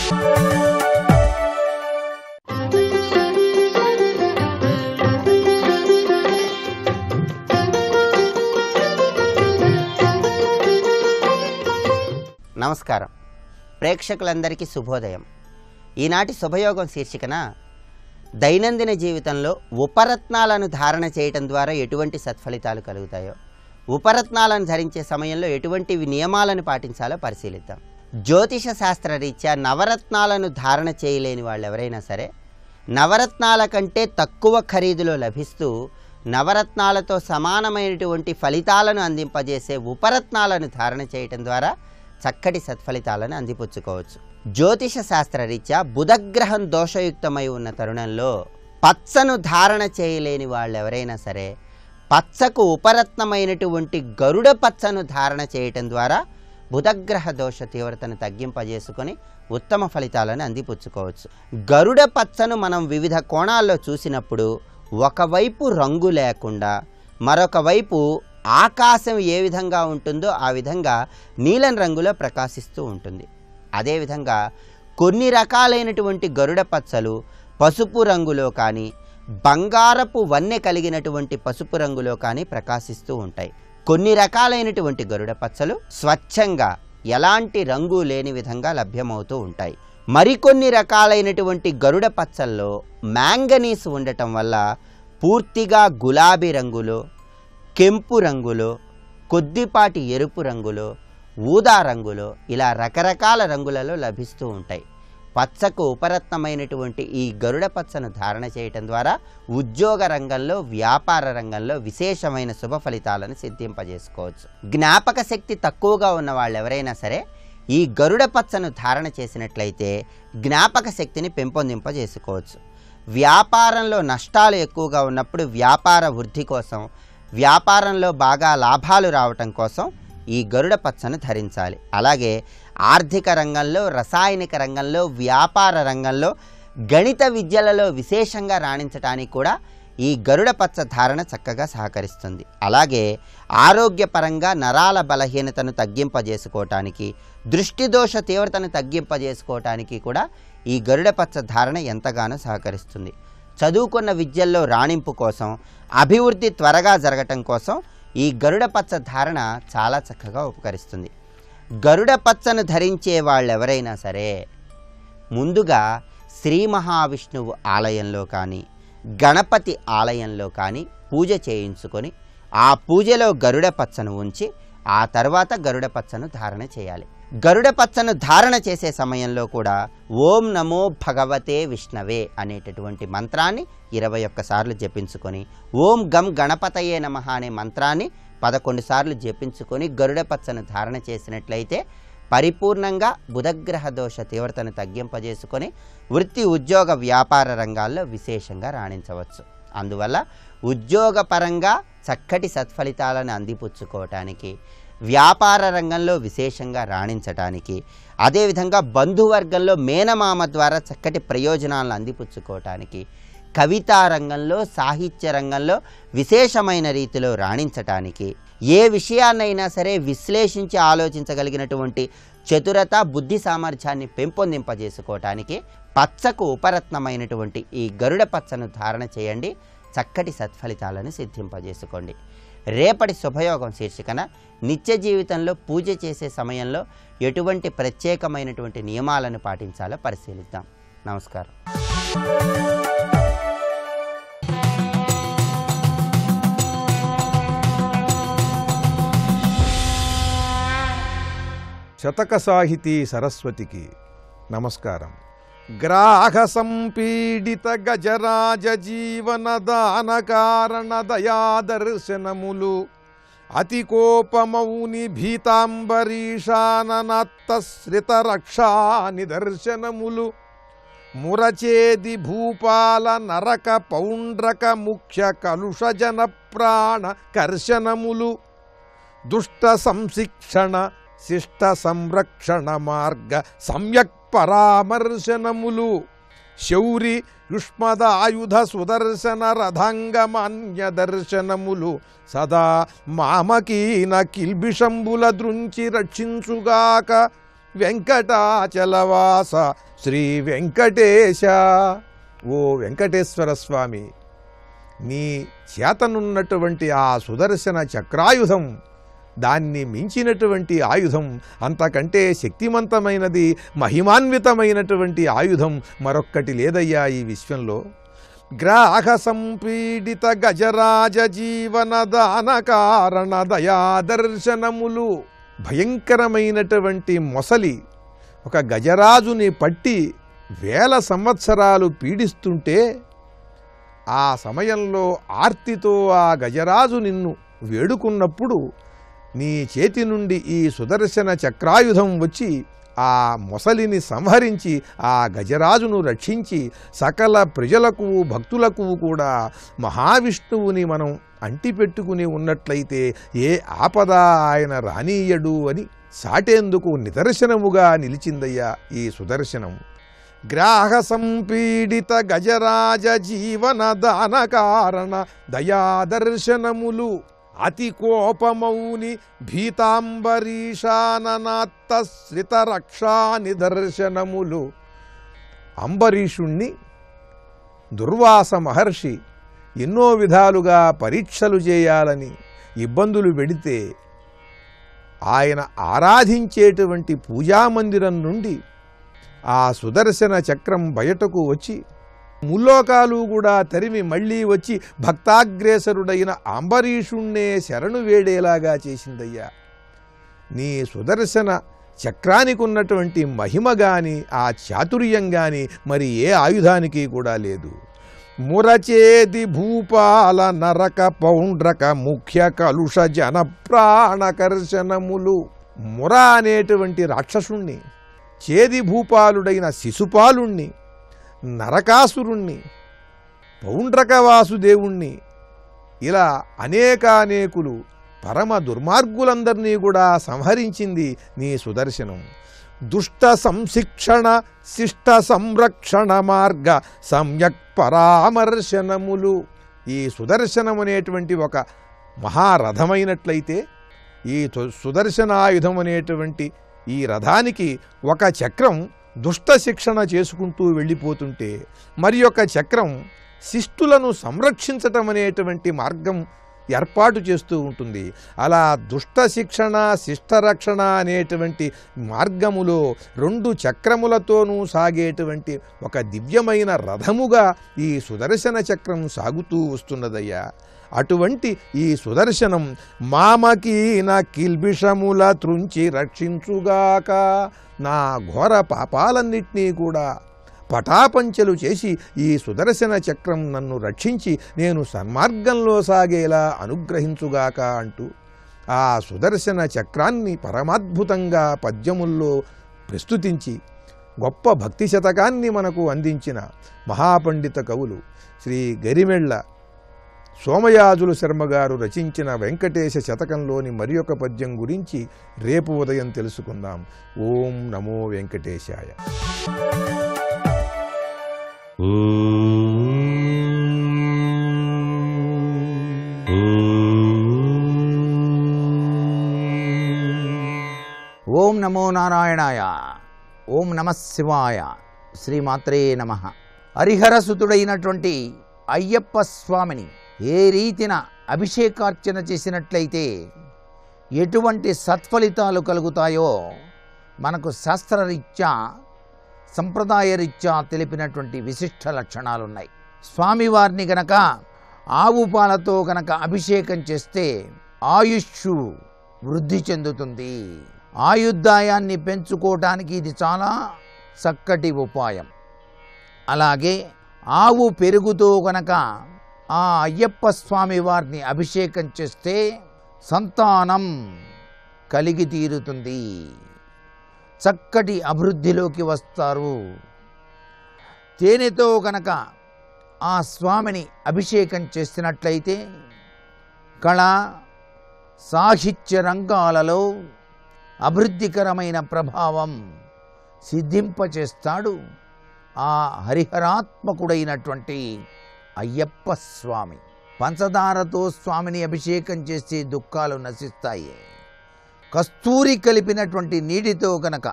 నమస్కారం. ప్రేక్షకులందరికీ శుభోదయం. ఈనాటి శుభయోగం శీర్షికన దైనందిన జీవితంలో ఉపరత్నాలను ధారణ చేయటం ద్వారా ఎటువంటి సత్ఫలితాలు కలుగుతాయో, ఉపరత్నాలను ధరించే సమయంలో ఎటువంటి నియమాలను పాటించాలో పరిశీలిద్దాం. జ్యోతిష శాస్త్రరీత్యా నవరత్నాలను ధారణ చేయలేని వాళ్ళు ఎవరైనా సరే నవరత్నాల కంటే తక్కువ ఖరీదులో లభిస్తూ నవరత్నాలతో సమానమైనటువంటి ఫలితాలను అందింపజేసే ఉపరత్నాలను ధారణ చేయటం ద్వారా చక్కటి సత్ఫలితాలను అందిపుచ్చుకోవచ్చు. జ్యోతిష శాస్త్రరీత్యా బుధగ్రహం దోషయుక్తమై ఉన్న తరుణంలో పచ్చను ధారణ చేయలేని వాళ్ళు ఎవరైనా సరే పచ్చకు ఉపరత్నమైనటువంటి గరుడ పచ్చను ధారణ చేయటం ద్వారా బుధగ్రహ దోష తీవ్రతను తగ్గింపజేసుకొని ఉత్తమ ఫలితాలను అందిపుచ్చుకోవచ్చు. గరుడ పచ్చను మనం వివిధ కోణాల్లో చూసినప్పుడు ఒకవైపు రంగు లేకుండా మరొక వైపు ఆకాశం ఏ విధంగా ఉంటుందో ఆ విధంగా నీలం రంగులో ప్రకాశిస్తూ ఉంటుంది. అదేవిధంగా కొన్ని రకాలైనటువంటి గరుడ పచ్చలు పసుపు రంగులో కానీ బంగారపు వన్నె కలిగినటువంటి పసుపు రంగులో కానీ ప్రకాశిస్తూ ఉంటాయి. కొన్ని రకాలైనటువంటి గరుడ పచ్చలు స్వచ్ఛంగా ఎలాంటి రంగు లేని విధంగా లభ్యమవుతూ ఉంటాయి. మరికొన్ని రకాలైనటువంటి గరుడ పచ్చల్లో మ్యాంగనీస్ ఉండటం వల్ల పూర్తిగా గులాబీ రంగులో, కెంపు రంగులో, కొద్దిపాటి ఎరుపు రంగులో, ఊదా రంగులో ఇలా రకరకాల రంగులలో లభిస్తూ ఉంటాయి. పచ్చకు ఉపరత్నమైనటువంటి ఈ గరుడ పచ్చను ధారణ చేయటం ద్వారా ఉద్యోగ రంగంలో, వ్యాపార రంగంలో విశేషమైన శుభ ఫలితాలను సిద్ధింపజేసుకోవచ్చు. జ్ఞాపక శక్తి తక్కువగా ఉన్న వాళ్ళు ఎవరైనా సరే ఈ గరుడ పచ్చను ధారణ చేసినట్లయితే జ్ఞాపక శక్తిని పెంపొందింపజేసుకోవచ్చు. వ్యాపారంలో నష్టాలు ఎక్కువగా ఉన్నప్పుడు వ్యాపార వృద్ధి కోసం, వ్యాపారంలో బాగా లాభాలు రావటం కోసం ఈ గరుడ పచ్చను ధరించాలి. అలాగే ఆర్థిక రంగంలో, రసాయనిక రంగంలో, వ్యాపార రంగంలో, గణిత విద్యలలో విశేషంగా రాణించడానికి కూడా ఈ గరుడ పచ్చ ధారణ చక్కగా సహకరిస్తుంది. అలాగే ఆరోగ్యపరంగా నరాల బలహీనతను తగ్గింపజేసుకోవటానికి, దృష్టి దోష తీవ్రతను తగ్గింపజేసుకోవటానికి కూడా ఈ గరుడ పచ్చ ధారణ ఎంతగానో సహకరిస్తుంది. చదువుకున్న విద్యల్లో రాణింపు కోసం, అభివృద్ధి త్వరగా జరగటం కోసం ఈ గరుడ పచ్చ ధారణ చాలా చక్కగా ఉపకరిస్తుంది. గరుడ పచ్చను ధరించే వాళ్ళు ఎవరైనా సరే ముందుగా శ్రీ మహావిష్ణువు ఆలయంలో కానీ, గణపతి ఆలయంలో కానీ పూజ చేయించుకొని ఆ పూజలో గరుడ పచ్చను ఉంచి ఆ తర్వాత గరుడ పచ్చను ధారణ చేయాలి. గరుడ పచ్చను ధారణ చేసే సమయంలో కూడా ఓం నమో భగవతే విష్ణవే అనేటటువంటి మంత్రాన్ని 21 సార్లు జపించుకొని, ఓం గం గణపతయే నమః అనే మంత్రాన్ని 11 సార్లు జపించుకొని గరుడ పచ్చను ధారణ చేసినట్లయితే పరిపూర్ణంగా బుధగ్రహ దోష తీవ్రతను తగ్గింపజేసుకొని వృత్తి, ఉద్యోగ, వ్యాపార రంగాల్లో విశేషంగా రాణించవచ్చు. అందువల్ల ఉద్యోగపరంగా చక్కటి సత్ఫలితాలను అందిపుచ్చుకోవటానికి, వ్యాపార రంగంలో విశేషంగా రాణించటానికి, అదేవిధంగా బంధువర్గంలో మేనమామ ద్వారా చక్కటి ప్రయోజనాలను అందిపుచ్చుకోవటానికి, కవితా రంగంలో, సాహిత్య రంగంలో విశేషమైన రీతిలో రాణించటానికి, ఏ విషయాన్నైనా సరే విశ్లేషించి ఆలోచించగలిగినటువంటి చతురత, బుద్ధి సామర్థ్యాన్ని పెంపొందింపజేసుకోవటానికి పచ్చకు ఉపరత్నమైనటువంటి ఈ గరుడ పచ్చను ధారణ చేయండి. చక్కటి సత్ఫలితాలను సిద్ధింపజేసుకోండి. రేపటి శుభయోగం శీర్షికన నిత్య జీవితంలో పూజ చేసే సమయంలో ఎటువంటి ప్రత్యేకమైనటువంటి నియమాలను పాటించాలో పరిశీలిద్దాం. నమస్కారం. శతక సాహితీ సరస్వతికి నమస్కారం. గ్రాహ సంపీడిత గజరాజ జీవన దాన కారణ దయాదర్శనములు, అతి కోపమౌని భీతాంబరీషాననత్తశ్రిత రక్షా నిదర్శనములు, మురచేది భూపాల నరక పౌండ్రక ముఖ్య కలుష జన ప్రాణ కర్షణములు, దుష్ట సంశిక్షణ శిష్ట సంరక్షణ మార్గ సమ్యక్ పరామర్శనములు, శౌరి యుష్మద ఆయుధ సుదర్శన రథంగమాన్య దర్శనములు, సదా మామకీన కిల్బిషంబుల దృంచి రక్షించుగాక వెంకటాచలవాస శ్రీ వెంకటేశ. ఓ వెంకటేశ్వర స్వామి, నీ చేతనున్నటువంటి ఆ సుదర్శన చక్రాయుధం, దాన్ని మించినటువంటి ఆయుధం, అంతకంటే శక్తిమంతమైనది, మహిమాన్వితమైనటువంటి ఆయుధం మరొక్కటి లేదయ్యా ఈ విశ్వంలో. గ్రాహ సంపీడిత గజరాజ జీవన దాన కారణ దయాదర్శనములు. భయంకరమైనటువంటి మొసలి ఒక గజరాజుని పట్టి 1000 సంవత్సరాలు పీడిస్తుంటే ఆ సమయంలో ఆర్తితో ఆ గజరాజు నిన్ను వేడుకున్నప్పుడు నీ చేతి నుండి ఈ సుదర్శన చక్రాయుధం వచ్చి ఆ మొసలిని సంహరించి ఆ గజరాజును రక్షించి సకల ప్రజలకు భక్తులకు కూడా మహావిష్ణువుని మనం అంటిపెట్టుకుని ఉన్నట్లయితే ఏ ఆపద ఆయన రానీయడు అని సాటేందుకు నిదర్శనముగా నిలిచిందయ్యా ఈ సుదర్శనం. గ్రాహ సంపీడిత గజరాజ జీవన దాన కారణ దయాదర్శనములు. అతి కోపమౌని భీతాంబరీషాననాత్త శ్రిత రక్షా నిదర్శనములు. అంబరీషుణ్ణి దుర్వాస మహర్షి ఎన్నో విధాలుగా పరీక్షలు చేయాలని ఇబ్బందులు పెడితే ఆయన ఆరాధించేటువంటి పూజామందిరం నుండి ఆ సుదర్శన చక్రం బయటకు వచ్చి ముల్లోకాలు కూడా తరిమి మళ్ళీ వచ్చి భక్తాగ్రేసరుడైన అంబరీషుణ్ణే శరణు వేడేలాగా చేసిందయ్యా. నీ సుదర్శన చక్రానికి ఉన్నటువంటి మహిమ గాని ఆ చాతుర్యం గాని మరి ఏ ఆయుధానికి కూడా లేదు. మురచేది భూపాల నరక పౌండ్రక ముఖ్య కలుష జన ప్రాణకర్షణములు. ముర అనేటువంటి రాక్షసుణ్ణి, చేది భూపాలుడైన శిశుపాలుణ్ణి, నరకాసురుణ్ణి, పౌండ్రక వాసుదేవుణ్ణి, ఇలా అనేకానేకులు పరమ దుర్మార్గులందరినీ కూడా సంహరించింది నీ సుదర్శనం. దుష్ట సంశిక్షణ శిష్ట సంరక్షణ మార్గ సమ్యక్ పరామర్శనములు. ఈ సుదర్శనం అనేటువంటి ఒక మహారథమైనట్లయితే ఈ సుదర్శనాయుధం అనేటువంటి ఈ రథానికి ఒక చక్రం దుష్ట శిక్షణ చేసుకుంటూ వెళ్ళిపోతుంటే మరి యొక్క చక్రం శిష్టులను సంరక్షించటం అనేటువంటి మార్గం ఏర్పాటు చేస్తూ ఉంటుంది. అలా దుష్ట శిక్షణ శిష్టరక్షణ అనేటువంటి మార్గములో 2 చక్రములతోనూ సాగేటువంటి ఒక దివ్యమైన రథముగా ఈ సుదర్శన చక్రం సాగుతూ వస్తున్నదయ్యా. అటువంటి ఈ సుదర్శనం మామకీన కిల్బిషముల త్రుంచి రక్షించుగాక. నా ఘోర పాపాలన్నిటినీ కూడా పటాపంచలు చేసి ఈ సుదర్శన చక్రం నన్ను రక్షించి నేను సన్మార్గంలో సాగేలా అనుగ్రహించుగాక అంటూ ఆ సుదర్శన చక్రాన్ని పరమాద్భుతంగా పద్యముల్లో ప్రస్తుతించి గొప్ప భక్తి శతకాన్ని మనకు అందించిన మహాపండిత కవులు శ్రీ గరిమెళ్ళ సోమయాజులు శర్మ గారు రచించిన వెంకటేశ శతకంలోని మరి ఒక పద్యం గురించి రేపు ఉదయం తెలుసుకుందాం. ఓం నమో వెంకటేశాయ. ఓం నమో నారాయణాయ. ఓం నమః శివాయ. శ్రీమాత్రే నమః. హరిహరసుతుడైనటువంటి అయ్యప్ప స్వామిని ఏ రీతిన అభిషేకార్చన చేసినట్లయితే ఎటువంటి సత్ఫలితాలు కలుగుతాయో మనకు శాస్త్రరీత్యా సంప్రదాయరీత్యా తెలిపినటువంటి విశిష్ట లక్షణాలున్నాయి. స్వామివారిని గనక ఆవు పాలతో గనక అభిషేకం చేస్తే ఆయుష్షు వృద్ధి చెందుతుంది. ఆయుర్దాయాన్ని పెంచుకోవటానికి ఇది చాలా చక్కటి ఉపాయం. అలాగే ఆవు పెరుగుతో గనక ఆ అయ్యప్ప స్వామి వారిని అభిషేకం చేస్తే సంతానం కలిగి తీరుతుంది, చక్కటి అభివృద్ధిలోకి వస్తారు. తేనెతో గనక ఆ స్వామిని అభిషేకం చేసినట్లయితే కళ సాహిత్య రంగాలలో అభివృద్ధికరమైన ప్రభావం సిద్ధింపచేస్తాడు ఆ హరిహరాత్మకుడైనటువంటి అయ్యప్ప స్వామి. పంచదారతో స్వామిని అభిషేకం చేస్తే దుఃఖాలు నశిస్తాయి. కస్తూరి కలిపినటువంటి నీటితో కనుక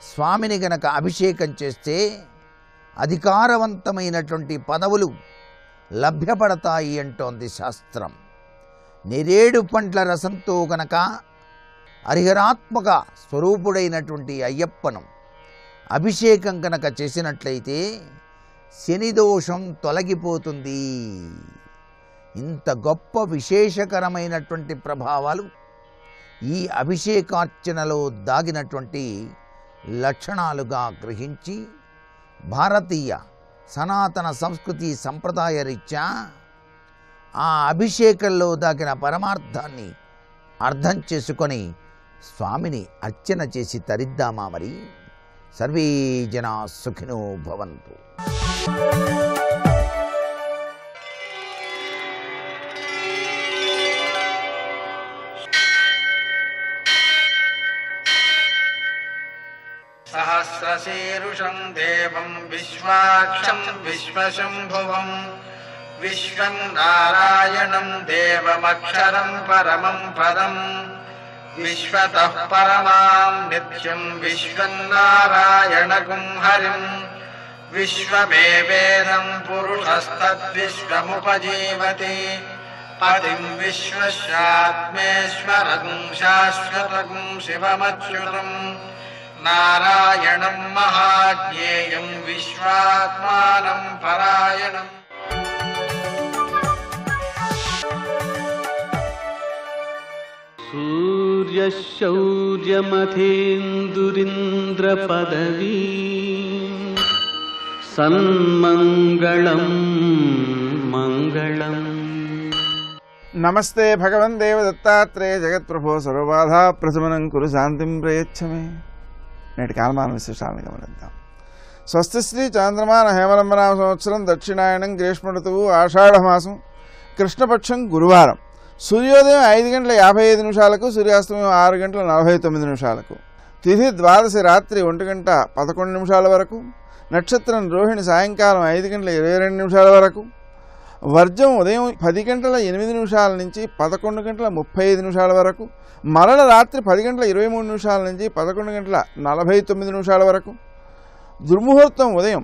స్వామిని గనక అభిషేకం చేస్తే అధికారవంతమైనటువంటి పదవులు లభ్యపడతాయి అంటోంది శాస్త్రం. నేరేడు పండ్ల రసంతో గనక హరిహరాత్మక స్వరూపుడైనటువంటి అయ్యప్పను అభిషేకం కనుక చేసినట్లయితే శని దోషం తొలగిపోతుంది. ఇంత గొప్ప విశేషకరమైనటువంటి ప్రభావాలు ఈ అభిషేకార్చనలో దాగినటువంటి లక్షణాలుగా గ్రహించి భారతీయ సనాతన సంస్కృతి సంప్రదాయ రీత్యా ఆ అభిషేకంలో దాగిన పరమార్థాన్ని అర్థం చేసుకొని స్వామిని అర్చన చేసి తరిద్దామా మరి? సర్వే జనా సుఖినో భవంతు. సహస్రశీరుషం దేవం విశ్వాక్షం విశ్వశంభువం విశ్వం నారాయణం దేవమక్షరం పరమం పదం విశ్వతః పరమాం నిత్యం విశ్వన్నారాయణగుం హరిం విశ్వమేవేదం పురుషస్తద్విశ్వముపజీవతి పదిం విశ్వస్యాత్మేశ్వరం శాశ్వతం శివమచ్యుతం నారాయణం మహాజ్ఞేయం విశ్వాత్మానం పరాయణం. సూర్యశౌర్యమథేందురింద్రపదవీ సన్మంగళం మంగళం. నమస్తే భగవన్ దేవదత్తాత్రేయ జగత్ప్రభో సర్వబాధా ప్రశమనం కురు శాంతిం ప్రయచ్చమే. నేటి కాలమాన విశేషాలను గమనిద్దాం. స్వస్తి శ్రీ చాంద్రమాన హేమలంబనామ సంవత్సరం దక్షిణాయనం గ్రీష్మ ఋతువు ఆషాఢమాసం కృష్ణపక్షం గురువారం. సూర్యోదయం 5:55 సూర్యాస్తమయం 6:49. తిథి ద్వాదశి రాత్రి 1:11 వరకు. నక్షత్రం రోహిణి సాయంకాలం 5:22 వరకు. వర్జం ఉదయం 10:08 నుంచి 11:35 వరకు. మరల రాత్రి 10:23 నుంచి 11:49 వరకు. దుర్ముహూర్తం ఉదయం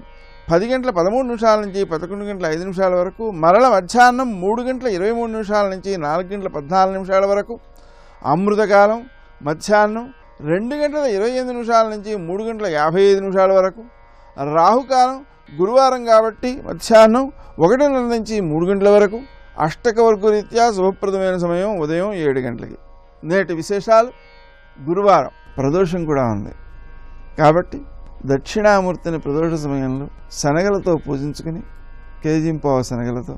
10:13 నుంచి 11:05 వరకు. మరల మధ్యాహ్నం 3:23 నుంచి 4:14 వరకు. అమృతకాలం మధ్యాహ్నం 2:28 నుంచి 3:55 వరకు. రాహుకాలం గురువారం కాబట్టి మధ్యాహ్నం 1:00 నుంచి 3 గంటల వరకు. అష్టకవర్గ రీత్యా శుభప్రదమైన సమయం ఉదయం 7 గంటలకి. నేటి విశేషాలు. గురువారం ప్రదోషం కూడా ఉంది కాబట్టి దక్షిణామూర్తిని ప్రదోష సమయంలో శనగలతో పూజించుకుని కేజీంపావు శనగలతో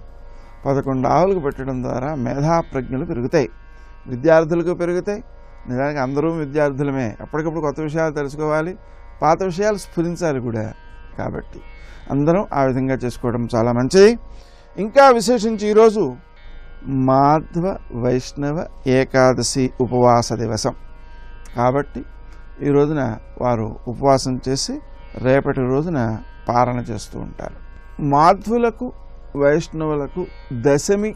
11 ఆవులకు పెట్టడం ద్వారా మేధాప్రజ్ఞలు పెరుగుతాయి, విద్యార్థులకు పెరుగుతాయి. నిజానికి అందరూ విద్యార్థులమే, అప్పటికప్పుడు కొత్త విషయాలు తెలుసుకోవాలి, పాత విషయాలు స్ఫురించాలి కూడా. కాబట్టి అందరం ఆ విధంగా చేసుకోవడం చాలా మంచిది. ఇంకా విశేషించి ఈరోజు మాధ్వ వైష్ణవ ఏకాదశి ఉపవాస దివసం కాబట్టి ఈ రోజున వారు ఉపవాసం చేసి రేపటి రోజున పారణ చేస్తూ ఉంటారు. మాధ్వులకు వైష్ణవులకు దశమి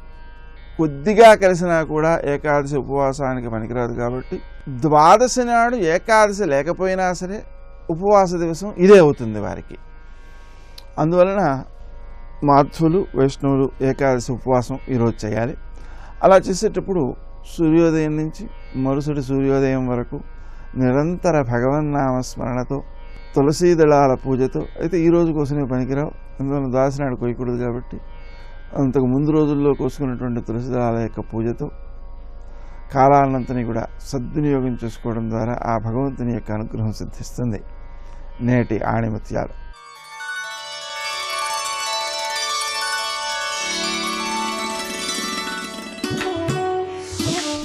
కొద్దిగా కలిసినా కూడా ఏకాదశి ఉపవాసానికి పనికిరాదు కాబట్టి ద్వాదశి నాడు ఏకాదశి లేకపోయినా సరే ఉపవాస దివసం ఇదే అవుతుంది వారికి. అందువలన మాధ్వులు వైష్ణవులు ఏకాదశి ఉపవాసం ఈరోజు చేయాలి. అలా చేసేటప్పుడు సూర్యోదయం నుంచి మరుసటి సూర్యోదయం వరకు నిరంతర భగవన్నామస్మరణతో తులసీ దళాల పూజతో. అయితే ఈ రోజు కోసమే పనికిరావు, అందువల్ల ద్వాదశి నాడు కోయకూడదు కాబట్టి అంతకు ముందు రోజుల్లో కోసుకున్నటువంటి తులసి దళాల యొక్క పూజతో కాలాన్నంతని కూడా సద్వినియోగం చేసుకోవడం ద్వారా ఆ భగవంతుని యొక్క అనుగ్రహం సిద్ధిస్తుంది. నేటి ఆణిముత్యాలు.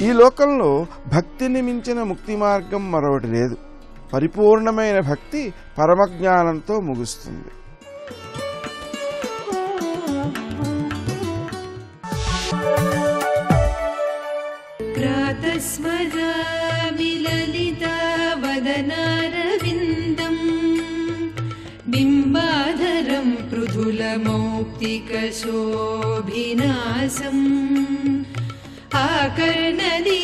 ఈ లోకంలో భక్తిని మించిన ముక్తి మార్గం మరొకటి లేదు. పరిపూర్ణమైన భక్తి పరమజ్ఞానంతో ముగుస్తుంది. ప్రాతస్మరామి లలితావదనారవిందం బింబాధరం పృథులమౌక్తికశోభినాసం ఆకర్ణదీర్ఘనయనం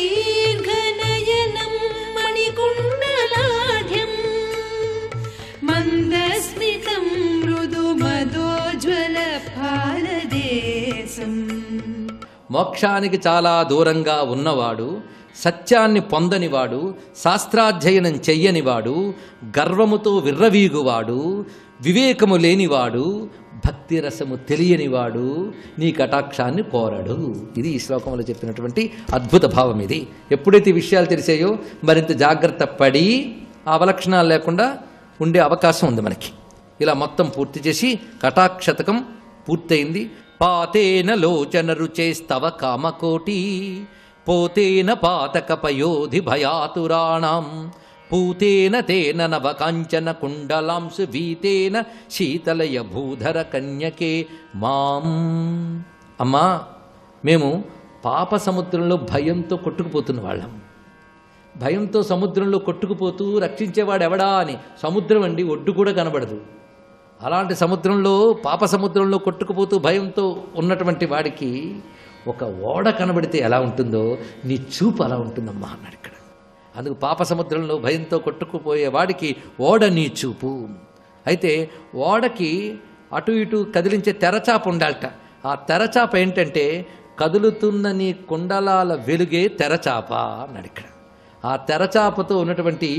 మణికుండలాఢ్యం మందస్మితం మృదు మదోజ్వల ఫాలదేశం. మోక్షానికి చాలా దూరంగా ఉన్నవాడు, సత్యాన్ని పొందనివాడు, శాస్త్రాధ్యయనం చెయ్యనివాడు, గర్వముతో విర్రవీగువాడు, వివేకము లేనివాడు, భక్తి రసము తెలియనివాడు నీ కటాక్షాన్ని కోరడు. ఇది ఈ శ్లోకంలో చెప్పినటువంటి అద్భుత భావం. ఇది ఎప్పుడైతే ఈ విషయాలు తెలిసాయో మరింత జాగ్రత్త పడి ఆ అవలక్షణాలు లేకుండా ఉండే అవకాశం ఉంది మనకి. ఇలా మొత్తం పూర్తి చేసి కటాక్షతకం పూర్తయింది. పాతేన లోచన రుచేస్తవ కామకోటి పోతేన పాతకపయోధి భయాతురాణం పూతేన తేన నవ కాంచన కుండలాంశు వీతేన శీతలయ భూధర కన్యకే మాం. అమ్మా, మేము పాప సముద్రంలో భయంతో కొట్టుకుపోతున్న వాళ్ళం. భయంతో సముద్రంలో కొట్టుకుపోతూ రక్షించేవాడు ఎవడా అని. సముద్రం అండి, ఒడ్డు కూడా కనబడదు. అలాంటి సముద్రంలో, పాప సముద్రంలో కొట్టుకుపోతూ భయంతో ఉన్నటువంటి వాడికి ఒక ఓడ కనబడితే ఎలా ఉంటుందో నీ చూపు అలా ఉంటుందమ్మా అన్నాడు ఇక్కడ. అందుకు పాప సముద్రంలో భయంతో కొట్టుకుపోయే వాడికి ఓడ నీ చూపు. అయితే ఓడకి అటు ఇటు కదిలించే తెరచాప ఉండాలట. ఆ తెరచాప ఏంటంటే కదులుతున్న నీ కుండలాల వెలుగే తెరచాప అన్నాడు ఇక్కడ. ఆ తెరచాపతో ఉన్నటువంటి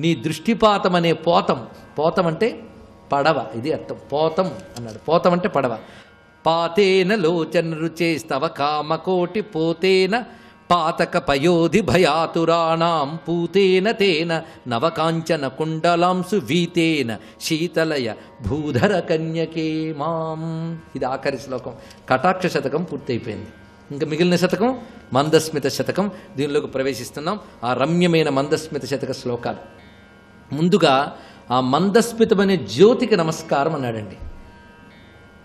నీ దృష్టిపాతం అనే పోతం. పోతం అంటే పడవ, ఇది అర్థం. పోతం అన్నాడు. పోతం అంటే పడవ. పాతేన లోచన రుచేస్తవ కామకోటి పోతేన పాతక పయోధి భయాతురాణం పూతేన తేన నవకాంచన కుండలాంశు వీతేన శీతలయ భూధర కన్యకే మాం. ఇది ఆఖరి శ్లోకం. కటాక్ష శతకం పూర్తయిపోయింది. ఇంకా మిగిలిన శతకం మందస్మిత శతకం. దీనిలోకి ప్రవేశిస్తున్నాం. ఆ రమ్యమైన మందస్మిత శతక శ్లోకాలు. ముందుగా ఆ మందస్మితమనే జ్యోతికి నమస్కారం అన్నాడండి.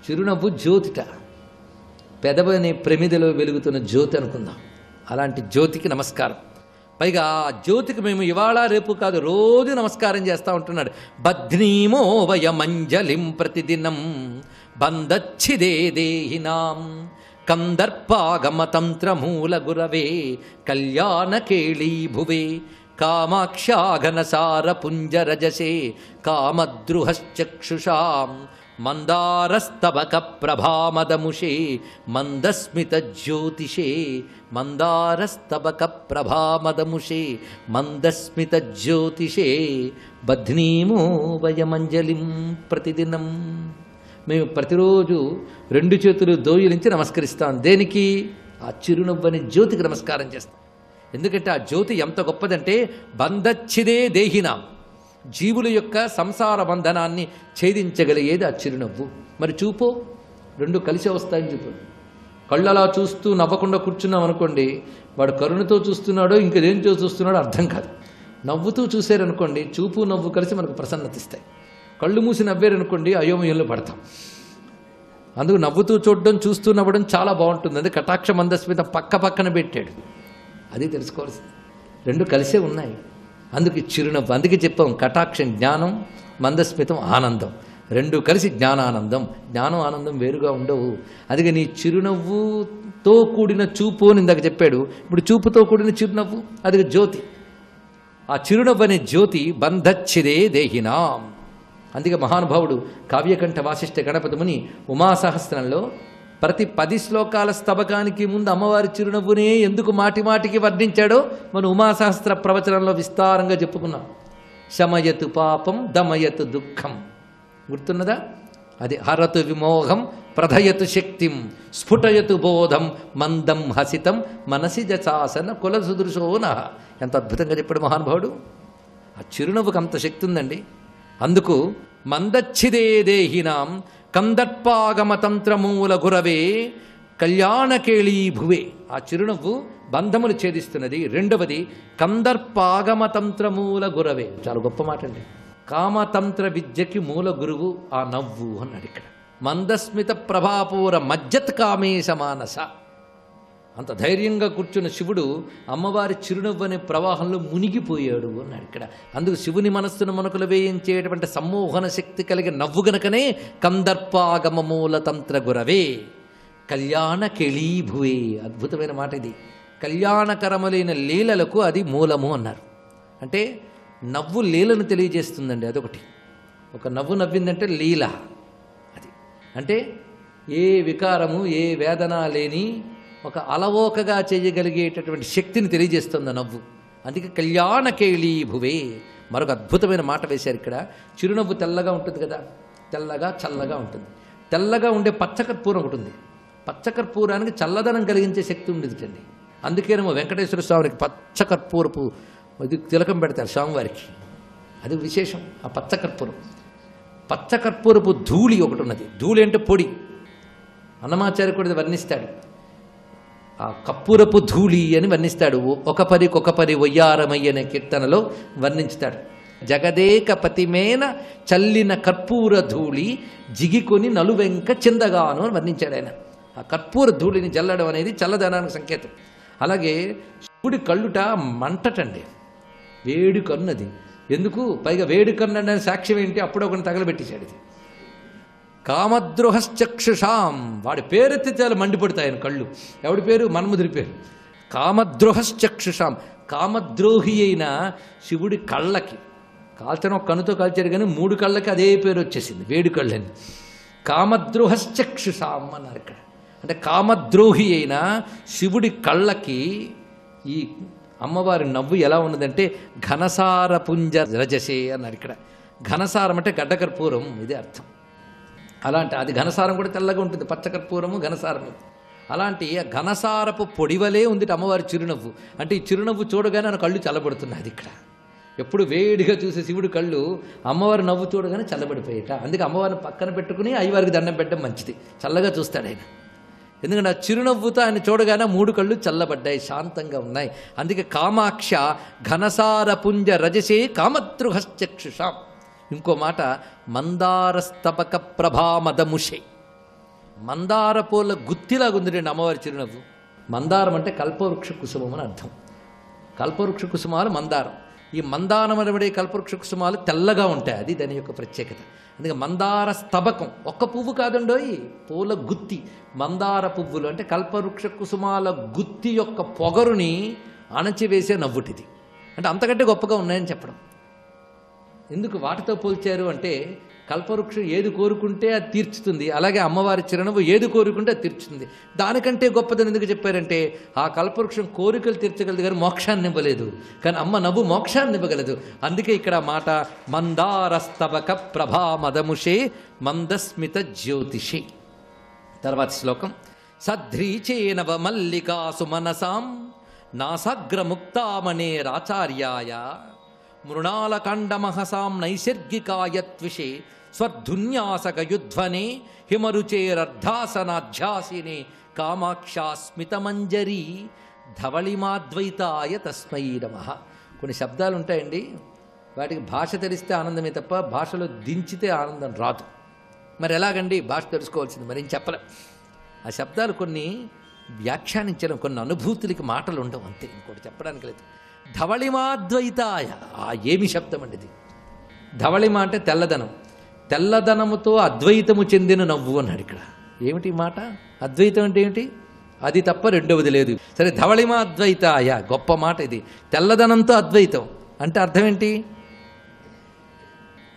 చిరునవ్వు జ్యోతిట, పెదవనే ప్రమిదలో వెలుగుతున్న జ్యోతి అనుకుందాం. అలాంటి జ్యోతికి నమస్కారం. పైగా ఆ జ్యోతికి మేము ఇవాళ రేపు కాదు, రోజు నమస్కారం చేస్తూ ఉంటున్నాడు. బధ్నీమో వయమంజలిం ప్రతిదినం బంధచ్చిదే దేహినాం కందర్పాగమతంత్రమూల గురవే కళ్యాణకేళీ భువే కామాక్షాఘనసార పుంజరజసే కామద్రుహశ్చక్షుషాం మందారస్తబక ప్రభామదముషే మందస్మిత జ్యోతిషే మందారస్తబక ప్రభామదముషే మందస్మిత జ్యోతిషే బధ్నీమో వయమంజలిం ప్రతిదినం. మేము ప్రతిరోజు 2 చేతులు దోయిలించి నమస్కరిస్తాం. దేనికి? ఆ చిరునవ్వని జ్యోతికి నమస్కారం చేస్తాం. ఎందుకంటే ఆ జ్యోతి ఎంత గొప్పదంటే బంధచ్చిదే దేహినాం, జీవుల యొక్క సంసార బంధనాన్ని ఛేదించగలిగేది ఆ చిరునవ్వు. మరి చూపు 2 కలిసి వస్తాయని చెప్పు. కళ్ళు అలా చూస్తూ నవ్వకుండా కూర్చున్నాం అనుకోండి, వాడు కరుణతో చూస్తున్నాడో ఇంకేదేంటో చూస్తున్నాడో అర్థం కాదు. నవ్వుతూ చూసారనుకోండి, చూపు నవ్వు కలిసి మనకు ప్రసన్నత ఇస్తాయి. కళ్ళు మూసి నవ్వారనుకోండి, అయోమయంలో పడతాం. అందుకు నవ్వుతూ చూడడం, చూస్తూ నవ్వడం చాలా బాగుంటుంది. అది కటాక్ష మందస్మిత పక్క పక్కన పెట్టాడు. అది తెలుసుకోవాల్సింది. 2 కలిసే ఉన్నాయి. అందుకు చిరునవ్వు. అందుకే చెప్పాం కటాక్షం జ్ఞానం, మందస్మితం ఆనందం. 2 కలిసి జ్ఞానానందం. జ్ఞానం ఆనందం వేరుగా ఉండవు. అందుకే నీ చిరునవ్వుతో కూడిన చూపు అని ఇందాక చెప్పాడు. ఇప్పుడు చూపుతో కూడిన చిరునవ్వు, అది జ్యోతి. ఆ చిరునవ్వు అనే జ్యోతి బంధచ్చిదే దేహినాం. అందుకే మహానుభావుడు కావ్యకంఠ వాసిష్ఠ గణపతి ముని ఉమాసహస్రంలో ప్రతి 10 శ్లోకాల స్తబకానికి ముందు అమ్మవారి చిరునవ్వునే ఎందుకు మాటి మాటికి వర్ణించాడో మన ఉమాసహస్ర ప్రవచనంలో విస్తారంగా చెప్పుకున్నాం. శమయతు పాపం దమయతు దుఃఖం, గుర్తున్నదా? అది హరతు విమోహం ప్రధయతు శక్తిం స్ఫుటయతు బోధం మందం హసితం మనసి జశాసన కుల సుదృశోన. ఎంత అద్భుతంగా చెప్పాడు మహానుభావుడు. ఆ చిరునవ్వుకు అంత శక్తి ఉందండి. అందుకు మందచ్చిదే దేహినాం కందర్పాగమతంత్రమూల గురవే కళ్యాణకేళీ భువే. ఆ చిరునవ్వు బంధములు ఛేదిస్తున్నది. 2వది కందర్పాగమతంత్రమూల గురవే. చాలా గొప్ప మాట అండి. కామతంత్ర విద్యకి మూల గురువు ఆ నవ్వు అన్నాడు ఇక్కడ. మందస్మిత ప్రభాపూర మజ్జత్ కామేశ మానస. అంత ధైర్యంగా కూర్చున్న శివుడు అమ్మవారి చిరునవ్వు అనే ప్రవాహంలో మునిగిపోయాడు అన్నాడు ఇక్కడ. అందుకు శివుని మనస్సును మనకులు వేయించేటువంటి సమ్మోహన శక్తి కలిగిన నవ్వు గనకనే కందర్పాగమమూల తంత్ర గురవే కళ్యాణకేళీభువే. అద్భుతమైన మాట ఇది. కళ్యాణకరములైన లీలలకు అది మూలము అన్నారు. అంటే నవ్వు లీలను తెలియజేస్తుందండి. అదొకటి. ఒక నవ్వు నవ్విందంటే లీల. అది అంటే ఏ వికారము ఏ వేదన లేని ఒక అలవోకగా చేయగలిగేటటువంటి శక్తిని తెలియజేస్తుంది నవ్వు. అందుకే కళ్యాణకేళీ భువే. మరొక అద్భుతమైన మాట వేశారు ఇక్కడ. చిరునవ్వు తెల్లగా ఉంటుంది కదా, తెల్లగా చల్లగా ఉంటుంది. తెల్లగా ఉండే పచ్చకర్పూరం ఒకటి ఉంది. పచ్చకర్పూరానికి చల్లదనం కలిగించే శక్తి ఉండేదిటండి. అందుకేనేమో వెంకటేశ్వర స్వామికి పచ్చకర్పూరపు ఇది తిలకం పెడతారు స్వామివారికి. అది విశేషం. ఆ పచ్చకర్పూరం, పచ్చకర్పూరపు ధూళి ఒకటి ఉన్నది. ధూళి అంటే పొడి. అన్నమాచార్య కూడా వర్ణిస్తాడు. ఆ కర్పూరపు ధూళి అని వర్ణిస్తాడు. ఒక పరి వయ్యారమయ్య అనే కీర్తనలో వర్ణించుతాడు. జగదేక పతిమేన చల్లిన కర్పూర ధూళి జిగికొని నలువెంక చిందగాను అని వర్ణించాడు ఆయన. ఆ కర్పూర ధూళిని జల్లడం అనేది చల్లదనానికి సంకేతం. అలాగే శివుడి కళ్ళుట మంటటండి, వేడి కన్నది. ఎందుకు? పైగా వేడి కన్ను సాక్ష్యం ఏంటి? అప్పుడు ఒకరిని తగలబెట్టేశాడు. ఇది కామద్రోహశ్చక్షుషాం. వాడి పేరెత్తి చాలా మండిపడతాయి ఆయన కళ్ళు. ఎవడి పేరు? మన్మధుడి పేరు. కామద్రోహశ్చక్షుషాం. కామద్రోహి అయిన శివుడి కళ్ళకి, కాల్చడం ఒక కన్నుతో కాల్చాడు కానీ 3 కళ్ళకి అదే పేరు వచ్చేసింది, వేడి కళ్ళని. కామద్రోహశ్చక్షుషాం అన్నారు ఇక్కడ. అంటే కామద్రోహి అయిన శివుడి కళ్ళకి ఈ అమ్మవారి నవ్వు ఎలా ఉన్నదంటే ఘనసార పుంజ రజసే అన్నారు ఇక్కడ. ఘనసారం అంటే గడ్డకర్పూరం, ఇదే అర్థం. అలాంటి అది ఘనసారం కూడా తెల్లగా ఉంటుంది, పచ్చకర్పూరము ఘనసారము. అలాంటి ఘనసారపు పొడివలే ఉంది అమ్మవారి చిరునవ్వు. అంటే ఈ చిరునవ్వు చూడగానే నా కళ్ళు చల్లబడుతున్నాయి. అది ఇక్కడ ఎప్పుడు వేడిగా చూసే శివుడి కళ్ళు అమ్మవారి నవ్వు చూడగానే చల్లబడిపోయేట. అందుకే అమ్మవారిని పక్కన పెట్టుకుని అయ్యవారికి దండం పెట్టడం మంచిది, చల్లగా చూస్తాడు ఆయన. ఎందుకంటే ఆ చిరునవ్వుతో ఆయన చూడగానే 3 కళ్ళు చల్లబడ్డాయి, శాంతంగా ఉన్నాయి. అందుకే కామాక్ష ఘనసార పుంజ రజసే కామద్రుహశ్చక్షుషాం. ఇంకో మాట మందారస్తబక ప్రభామదముషే. మందార పూల గుత్తిలాగుంది రండి అమ్మవారి చిరునవ్వు. మందారం అంటే కల్పవృక్ష కుసుమం అని అర్థం. కల్పవృక్ష కుసుమాలు మందారం. ఈ మందారమనబడే కల్పవృక్ష కుసుమాలు తెల్లగా ఉంటాయి, అది దాని యొక్క ప్రత్యేకత. అందుకే మందార స్తబకం ఒక్క పువ్వు కాదండోయ్, పూల గుత్తి. మందార పువ్వులు అంటే కల్పవృక్ష కుసుమాల గుత్తి యొక్క పొగరుని అణచివేసే నవ్వుటిది. అంటే అంతకంటే గొప్పగా ఉన్నాయని చెప్పడం. ఎందుకు వాటితో పోల్చారు అంటే కల్పవృక్షం ఏది కోరుకుంటే అది తీర్చుతుంది, అలాగే అమ్మవారి చిరునవ్వు ఏది కోరుకుంటే అది తీర్చుతుంది. దానికంటే గొప్పదని ఎందుకు చెప్పారంటే ఆ కల్పవృక్షం కోరికలు తీర్చగలదు కానీ మోక్షాన్ని ఇవ్వలేదు, కానీ అమ్మ నవ్వు మోక్షాన్ని ఇవ్వగలదు. అందుకే ఇక్కడ మాట మందారస్తబక ప్రభామదముషే మందస్మిత జ్యోతిషే. తర్వాత శ్లోకం సధ్రీచేనవ మల్లికాసు మనసాం నాసాగ్రముక్తామణేరాచార్యాయ మృణాలకండమహసాం నైసర్గికాయత్విషే స్వర్ధున్యాసకయుధ్వనే హిమరుచేరర్ధాసనాధ్యాసినే కామాక్షాస్మితమంజరీ ధవళిమాద్వైతాయ తస్మై నమః. కొన్ని శబ్దాలు ఉంటాయండి, వాటికి భాష తెలిస్తే ఆనందమే తప్ప భాషలో దించితే ఆనందం రాదు. మరి ఎలాగండి? భాష తెలుసుకోవాల్సింది, మరి ఏం చెప్పలేం. ఆ శబ్దాలు కొన్ని వ్యాఖ్యానించడం, కొన్ని అనుభూతులకి మాటలు ఉండవు, అంతే, ఇంకోటి చెప్పడానికి లేదు. ధవళిమాద్వైతాయ, ఏమి శబ్దం అండి ఇది? ధవళిమ అంటే తెల్లదనం, తెల్లదనముతో అద్వైతము చెందిన నవ్వు అన్నాడు ఇక్కడ. ఏమిటి మాట? అద్వైతం అంటే ఏమిటి? అది తప్ప రెండవది లేదు. సరే, ధవళిమాద్వైతాయ, గొప్ప మాట ఇది. తెల్లదనంతో అద్వైతం అంటే అర్థం ఏంటి?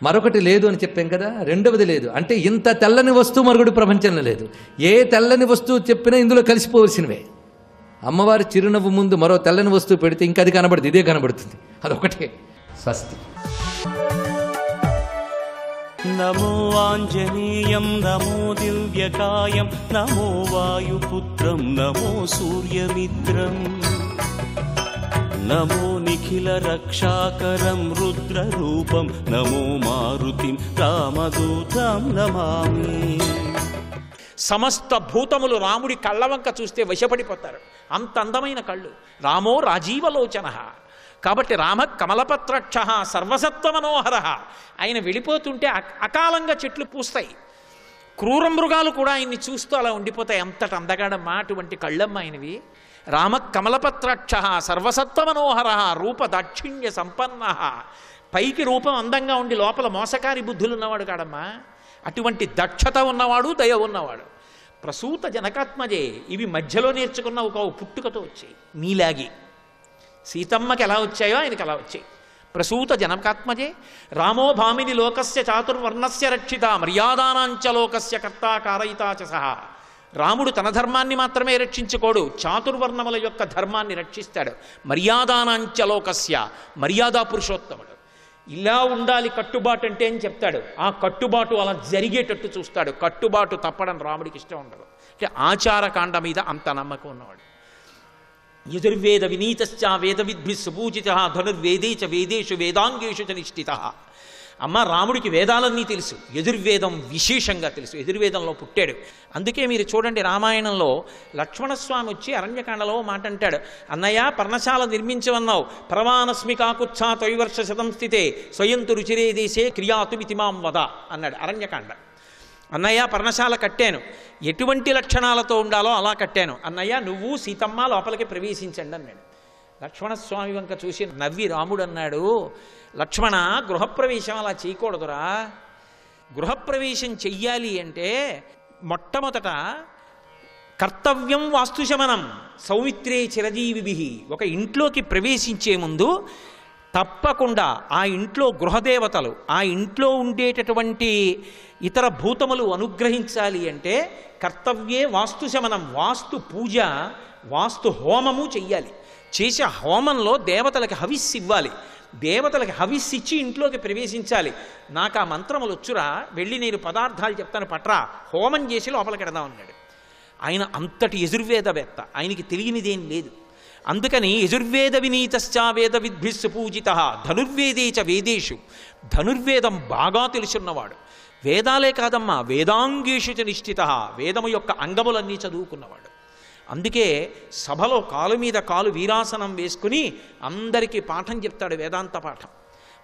మరొకటి లేదు అని చెప్పాం కదా, రెండవది లేదు అంటే ఇంత తెల్లని వస్తువు మరొకటి ప్రపంచంలో లేదు. ఏ తెల్లని వస్తువు చెప్పినా ఇందులో కలిసిపోవలసినవే. అమ్మవారి చిరునవ్వు ముందు మరో తెల్లని వస్తువు పెడితే ఇంకా అది కనబడుతుంది, ఇదే కనబడుతుంది, అదొకటే. స్వస్తి. నమో ఆంజనేయం నమో దివ్యకాయం నమో వాయుపుత్రం నమో సూర్యమిత్రం నమో నిఖిల రక్షాకరం రుద్రరూపం నమో మారుతిం రామదూతం నమామి. సమస్త భూతములు రాముడి కళ్ళవంక చూస్తే వశపడిపోతారు, అంత అందమైన కళ్ళు. రామో రాజీవలోచన. కాబట్టి రామ కమలపత్రక్ష సర్వసత్వ మనోహర. ఆయన వెళ్ళిపోతుంటే అకాలంగా చెట్లు పూస్తాయి, క్రూర మృగాలు కూడా ఆయన్ని చూస్తూ అలా ఉండిపోతాయి. అంతటి అందగాడమ్మా అటువంటి కళ్ళమ్మ ఆయనవి. రామ కమలపత్రక్ష సర్వసత్వ మనోహర రూప దాక్షిణ్య సంపన్న. పైకి రూపం అందంగా ఉండి లోపల మోసకారి బుద్ధులు ఉన్నవాడు కాడమ్మా. అటువంటి దక్షత ఉన్నవాడు, దయ ఉన్నవాడు. ప్రసూత జనకాత్మజే. ఇవి మధ్యలో నేర్చుకున్న ఒక పుట్టుకతో వచ్చాయి. మీలాగి సీతమ్మకి ఎలా వచ్చాయో ఆయనకి అలా వచ్చాయి. ప్రసూత జనకాత్మజే రామో భామిని లోకస్య చాతుర్వర్ణస్య రక్షిత మర్యాదానాంచ లోకస్య కర్తా కారయితా చ సహా. రాముడు తన ధర్మాన్ని మాత్రమే రక్షించుకోడు, చాతుర్వర్ణముల యొక్క ధర్మాన్ని రక్షిస్తాడు. మర్యాదానాంచ లోకస్య, మర్యాదా పురుషోత్తముడు. ఇలా ఉండాలి కట్టుబాటు అంటే అని చెప్తాడు. ఆ కట్టుబాటు అలా జరిగేటట్టు చూస్తాడు. కట్టుబాటు తప్పడం రాముడికి ఇష్టం ఉండదు. అంటే ఆచారకాండ మీద అంత నమ్మకం ఉన్నవాడు. యజుర్వేద వినీతశ్చ వేద విద్భి సుపూజిత ధనుర్వేదే చ వేదేషు వేదాంగేషు చ నిష్ఠిత. అమ్మ రాముడికి వేదాలన్నీ తెలుసు, యజుర్వేదం విశేషంగా తెలుసు. యజుర్వేదంలో పుట్టాడు. అందుకే మీరు చూడండి, రామాయణంలో లక్ష్మణస్వామి వచ్చి అరణ్యకాండలో మాట అంటాడు, అన్నయ్య పర్ణశాల నిర్మించవన్నావు, పరమానస్మి కాకుత్సా త్రైవర్ష శతం స్థితే స్వయంతు రుచిరే దేశే క్రియాతుమితి మాం వద అన్నాడు అరణ్యకాండ. అన్నయ్య పర్ణశాల కట్టాను, ఎటువంటి లక్షణాలతో ఉండాలో అలా కట్టాను. అన్నయ్య నువ్వు సీతమ్మ లోపలికి ప్రవేశించండి అన్నాడు. లక్ష్మణస్వామి వంక చూసి నవ్వి రాముడు అన్నాడు, లక్ష్మణ గృహప్రవేశం అలా చేయకూడదురా. గృహప్రవేశం చెయ్యాలి అంటే మొట్టమొదట కర్తవ్యం వాస్తుశమనం సౌమిత్రే చిరజీవిభి. ఒక ఇంట్లోకి ప్రవేశించే ముందు తప్పకుండా ఆ ఇంట్లో గృహదేవతలు, ఆ ఇంట్లో ఉండేటటువంటి ఇతర భూతములు అనుగ్రహించాలి అంటే కర్తవ్యే వాస్తుశమనం, వాస్తు పూజ, వాస్తు హోమము చెయ్యాలి. చేసే హోమంలో దేవతలకి హవిస్సు ఇవ్వాలి. దేవతలకి హవిస్సు ఇచ్చి ఇంట్లోకి ప్రవేశించాలి. నాకు ఆ మంత్రములు వచ్చురా, వెళ్ళి నేను పదార్థాలు చెప్తాను పట్రా, హోమం చేసి లోపలికి ఎడదాం అన్నాడు. ఆయన అంతటి యజుర్వేదవేత్త, ఆయనకి తెలియనిదేం లేదు. అందుకని యజుర్వేద వినీతశ్చ వేద విద్భిస్సు పూజిత ధనుర్వేదే చ వేదేషు. ధనుర్వేదం బాగా తెలుసున్నవాడు. వేదాలే కాదమ్మా, వేదాంగేషు చ నిష్ఠిత, వేదము యొక్క అంగములన్నీ చదువుకున్నవాడు. అందుకే సభలో కాలు మీద కాలు వీరాసనం వేసుకుని అందరికీ పాఠం చెప్తాడు, వేదాంత పాఠం.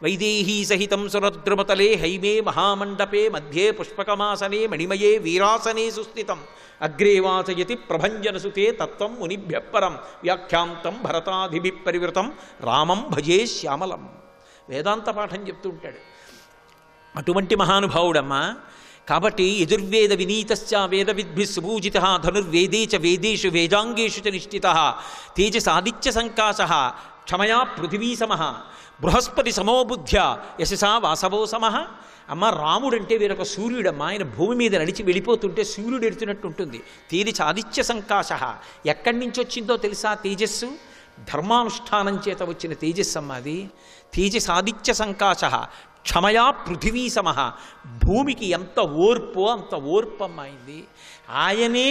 వైదేహీ సహితం సురద్రుమతలే హైమే మహామండపే మధ్యే పుష్పకమాసనే మణిమయే వీరాసనే సుస్థితం అగ్రే వాచయతి ప్రభంజనసుతే తత్వం మునిభ్యపరం వ్యాఖ్యాంతం భరతాధిభి పరివృతం రామం భజే శ్యామలం. వేదాంత పాఠం చెప్తూ ఉంటాడు. అటువంటి మహానుభావుడమ్మా. కాబట్టి యజుర్వేద వినీతశ్చ వేద విద్భి సుపూజిత ధనుర్వేదే చ వేదేషు వేదాంగేషు చ నిష్ఠిత తేజసాదిత్య సంకాశ క్షమయా పృథివీ సమః బృహస్పతి సమోబుద్ధ్య యశసా వాసవో సమః. అమ్మ రాముడంటే వీరొక సూర్యుడమ్మ. ఆయన భూమి మీద నడిచి వెళ్ళిపోతుంటే సూర్యుడు ఎడుతున్నట్టు ఉంటుంది. తేజసాదిత్య సంకాశ. ఎక్కడి నుంచి వచ్చిందో తెలుసా తేజస్సు? ధర్మానుష్ఠానం చేత వచ్చిన తేజస్సు అమ్మ అది. తేజసాదిత్య సంకాశ క్షమయా పృథివీ సమః. భూమికి ఎంత ఓర్పో అంత ఓర్పమ్మాయింది. ఆయనే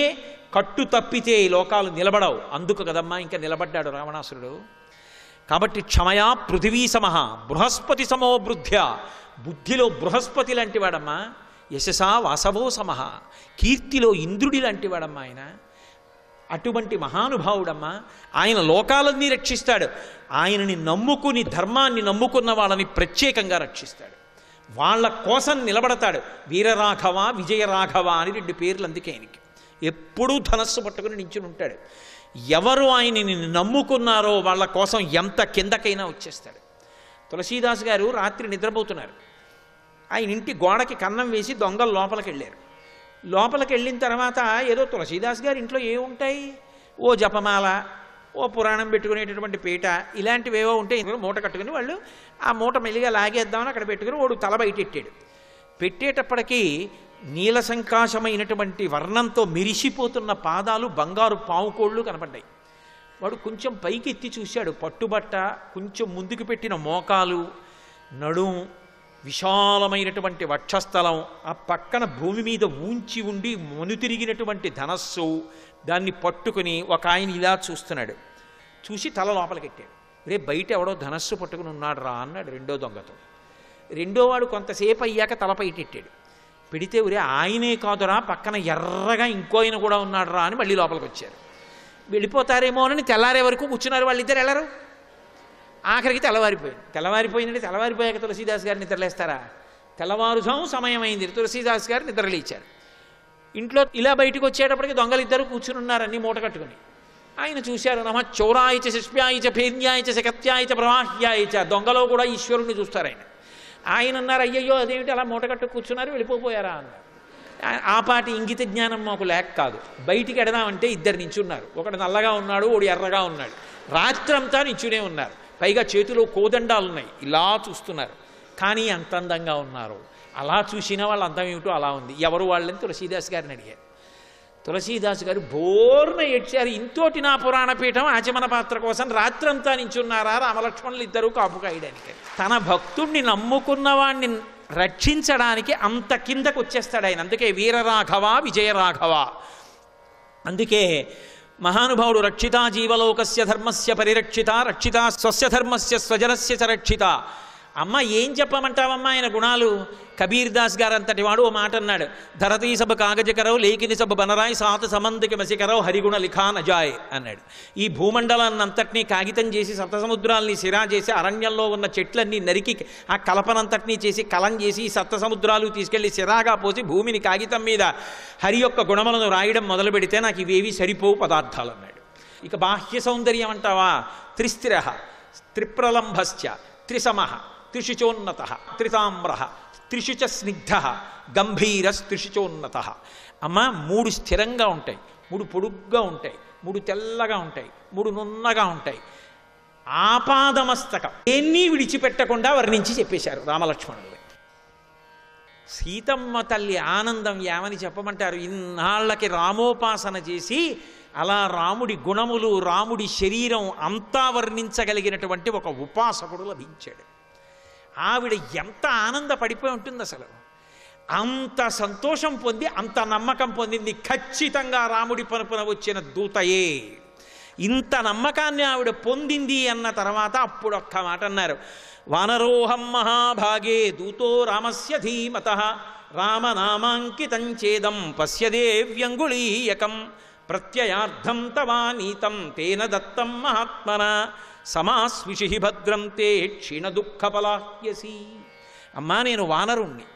కట్టు తప్పితే లోకాలు నిలబడవు. అందుకు కదమ్మా ఇంకా నిలబడ్డాడు రావణాసురుడు. కాబట్టి క్షమయా పృథివీ సమః బృహస్పతి సమోబృద్ధ్య. బుద్ధిలో బృహస్పతి లాంటి వాడమ్మా. యశసా వాసవో సమః. కీర్తిలో ఇంద్రుడి లాంటి వాడమ్మా ఆయన. అటువంటి మహానుభావుడమ్మా. ఆయన లోకాలన్నీ రక్షిస్తాడు. ఆయనని నమ్ముకుని ధర్మాన్ని నమ్ముకున్న వాళ్ళని ప్రత్యేకంగా రక్షిస్తాడు. వాళ్ళ కోసం నిలబడతాడు. వీరరాఘవ విజయరాఘవ అని 2 పేర్లు అందుకే ఆయనకి. ఎప్పుడూ ధనస్సు పట్టుకుని నించుని ఉంటాడు. ఎవరు ఆయనని నమ్ముకున్నారో వాళ్ళ కోసం ఎంత కిందకైనా వచ్చేస్తాడు. తులసీదాస్ గారు రాత్రి నిద్రపోతున్నారు. ఆయన ఇంటి గోడకి కన్నం వేసి దొంగలు లోపలికి వెళ్ళారు. లోపలికి వెళ్ళిన తర్వాత ఏదో తులసీదాస్ గారి ఇంట్లో ఏముంటాయి, ఓ జపమాల, ఓ పురాణం పెట్టుకునేటటువంటి పీట, ఇలాంటివేవో ఉంటాయి. మూట కట్టుకుని వాళ్ళు ఆ మూట మెల్లిగా లాగేద్దామని అక్కడ పెట్టుకుని వాడు తల బయటెట్టాడు. పెట్టేటప్పటికీ నీల సంకాశమైనటువంటి వర్ణంతో మెరిసిపోతున్న పాదాలు, బంగారు పావుకోళ్ళు కనపడ్డాయి. వాడు కొంచెం పైకి ఎత్తి చూశాడు. పట్టుబట్ట, కొంచెం ముందుకు పెట్టిన మోకాలు, నడుం, విశాలమైనటువంటి వక్షస్థలం, ఆ పక్కన భూమి మీద ఊంచి ఉండి మనుతిరిగినటువంటి ధనస్సు, దాన్ని పట్టుకుని ఒక ఆయన ఇలా చూస్తున్నాడు. చూసి తల లోపలికెట్టాడు. రే బయట ఎవడో ధనస్సు పట్టుకుని ఉన్నాడు రా అన్నాడు రెండో దొంగతో. రెండోవాడు కొంతసేపు అయ్యాక తల పైటెట్టాడు. పెడితే ఒరే ఆయనే కాదురా, పక్కన ఎర్రగా ఇంకో ఆయన కూడా ఉన్నాడు రా అని మళ్ళీ లోపలికి వచ్చారు. వెళ్ళిపోతారేమో అని తెల్లారే వరకు కూర్చున్నారు. వాళ్ళిద్దరు వెళ్ళరు. ఆఖరికి తెల్లవారిపోయింది. తెల్లవారిపోయాక తులసీదాస్ గారు నిద్రలేస్తారా? తెల్లవారుజాము సమయం అయింది. తులసీదాస్ గారు నిద్రలేచారు. ఇంట్లో ఇలా బయటకు వచ్చేటప్పటికి దొంగలు ఇద్దరు కూర్చుని ఉన్నారు అన్ని మూట కట్టుకుని. ఆయన చూశారు. నమ చౌరాయిచ శిష్ప్యాయిచ భేద్యాయిచ శకత్యాయిచ ప్రవాహ్యాయిచ. దొంగలో కూడా ఈశ్వరుణ్ణి చూస్తారు ఆయన. ఆయన అన్నారు, అయ్యయ్యో అదేమిటి అలా మూట కట్టు కూర్చున్నారు, వెళ్ళిపోయారా అన్నారు. ఆ పాటి ఇంగిత జ్ఞానం మాకు లేక కాదు. బయటికి ఎడదామంటే ఇద్దరు నించున్నారు. ఒకడు నల్లగా ఉన్నాడు, ఒకడు ఎర్రగా ఉన్నాడు. రాత్రంతా నించునే ఉన్నారు. పైగా చేతిలో కోదండాలున్నాయి, ఇలా చూస్తున్నారు. కానీ అంత అందంగా ఉన్నారు. అలా చూసిన వాళ్ళ అందం ఏమిటో అలా ఉంది. ఎవరు వాళ్ళని తులసీదాస్ గారిని అడిగారు. తులసీదాస్ గారు బోర్న ఏడ్చారు. ఇంతోటి నా పురాణ పీఠం ఆచమన పాత్ర కోసం రాత్రంతా నించున్నారా రామలక్ష్మణులు ఇద్దరు కాపు కాయడానికి. తన భక్తుడిని నమ్ముకున్న వాడిని రక్షించడానికి అంత కిందకు వచ్చేస్తాడు ఆయన. అందుకే వీరరాఘవ విజయరాఘవ. అందుకే మహానుభావుడు రక్షితా జీవలోకస్య ధర్మస్య పరిరక్షిత, రక్షిత స్వస్య ధర్మస్య స్వజనస్య చ రక్షిత. అమ్మ ఏం చెప్పమంటావమ్మా ఆయన గుణాలు? కబీర్ దాస్ గారు అంతటి వాడు ఓ మాట అన్నాడు, ధరతీ సబ్ కాగజ కరవు లేకిని సబ్ బనరాయ్ సాత్ సమంతికి మసికరవు హరిగుణ లిఖా నజాయ్ అన్నాడు. ఈ భూమండలాన్ని అంతటినీ కాగితం చేసి సప్తసముద్రాల్ని సిరా చేసి అరణ్యంలో ఉన్న చెట్లన్నీ నరికి ఆ కలపనంతటినీ చేసి కలం చేసి ఈ సప్తసముద్రాలు తీసుకెళ్లి సిరాగా పోసి భూమిని కాగితం మీద హరి యొక్క గుణములను రాయడం మొదలు పెడితే నాకు ఇవేవి సరిపోవు పదార్థాలు అన్నాడు. ఇక బాహ్య సౌందర్యం అంటావా? త్రిస్థిర త్రిప్రలంభశ్చ త్రిసమః త్రిశుచోన్నత త్రితామ్ర త్రిశుచ స్నిగ్ధ గంభీరస్త్రిశుచోన్నత. అమ్మ 3 స్థిరంగా ఉంటాయి, 3 పొడుగ్గా ఉంటాయి, 3 తెల్లగా ఉంటాయి, 3 నున్నగా ఉంటాయి. ఆపాదమస్తకం ఎన్ని విడిచిపెట్టకుండా వర్ణించి చెప్పేశారు రామలక్ష్మణులు. సీతమ్మ తల్లి ఆనందం ఏమని చెప్పమంటారు? ఇన్నాళ్ళకి రామోపాసన చేసి అలా రాముడి గుణములు రాముడి శరీరం అంతా వర్ణించగలిగినటువంటి ఒక ఉపాసకుడు లభించాడు. ఆవిడ ఎంత ఆనందపడిపోయి ఉంటుంది అసలు. అంత సంతోషం పొంది అంత నమ్మకం పొందింది ఖచ్చితంగా రాముడి పనుపున వచ్చిన దూతయే. ఇంత నమ్మకాన్ని ఆవిడ పొందింది అన్న తర్వాత అప్పుడు ఒక్క మాట అన్నారు, వానరోహం మహాభాగే దూతో రామస్య ధీమతః రామనామాంకితం చేదం పశ్యదేవ్యంగుళీయకం ప్రత్యయార్థం తవానీతం తేన దత్తం మహాత్మన సమాస్విషి భద్రం తే క్షీణ దుఃఖపలాహ్యసి. అమ్మా నేను వానరుణ్ణి,